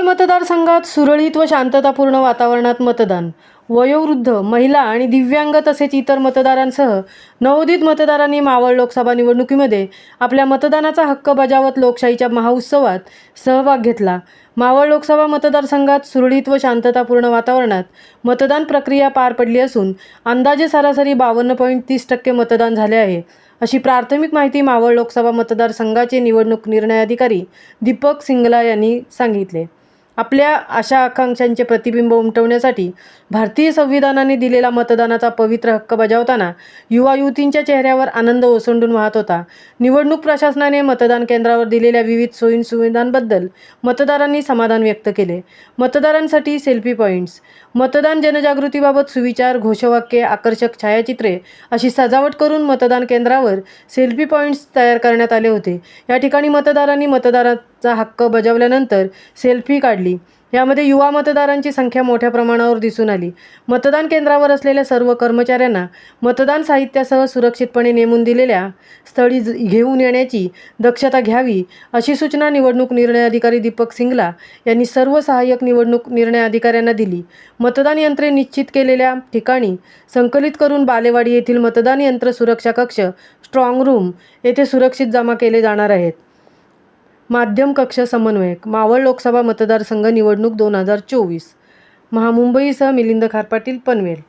मतदारसंघात सुरळीत व शांततापूर्ण वातावरणात मतदान. वयोवृद्ध, महिला आणि दिव्यांग तसेच इतर मतदारांसह नवोदित मतदारांनी मावळ लोकसभा निवडणुकीमध्ये आपल्या मतदानाचा हक्क बजावत लोकशाहीच्या महाउत्सवात सहभाग घेतला. मावळ लोकसभा मतदारसंघात सुरळीत व शांततापूर्ण वातावरणात मतदान प्रक्रिया पार पडली असून अंदाजे सरासरी 52.30% मतदान झाले आहे, अशी प्राथमिक माहिती मावळ लोकसभा मतदारसंघाचे निवडणूक निर्णय अधिकारी दीपक सिंगला यांनी सांगितले. आपल्या आशा आकांक्षांचे प्रतिबिंब उमटवण्यासाठी भारतीय संविधानाने दिलेला मतदानाचा पवित्र हक्क बजावताना युवा युवतींच्या चेहऱ्यावर आनंद ओसंडून वाहत होता. निवडणूक प्रशासनाने मतदान केंद्रावर दिलेल्या विविध सोयीसुविधांबद्दल मतदारांनी समाधान व्यक्त केले. मतदारांसाठी सेल्फी पॉईंट्स, मतदान जनजागृतीबाबत सुविचार, घोषवाक्ये, आकर्षक छायाचित्रे अशी सजावट करून मतदान केंद्रावर सेल्फी पॉईंट्स तयार करण्यात आले होते. या ठिकाणी मतदारांनी मतदानाचा हक्क बजावल्यानंतर सेल्फी काढली. यामध्ये युवा मतदारांची संख्या मोठ्या प्रमाणावर दिसून आली. मतदान केंद्रावर असलेल्या सर्व कर्मचाऱ्यांना मतदान साहित्यासह सुरक्षितपणे नेमून दिलेल्या स्थळी घेऊन येण्याची दक्षता घ्यावी, अशी सूचना निवडणूक निर्णय अधिकारी दीपक सिंगला यांनी सर्व सहाय्यक निवडणूक निर्णय अधिकाऱ्यांना दिली. मतदान यंत्रे निश्चित केलेल्या ठिकाणी संकलित करून बालेवाडी येथील मतदान यंत्र सुरक्षा कक्ष स्ट्रॉंग रूम येथे सुरक्षित जमा केले जाणार आहेत. माध्यम कक्ष समन्वयक, मावळ लोकसभा मतदारसंघ निवडणूक 2024, महामुंबईसह मिलिंद खारपाटील, पनवेल.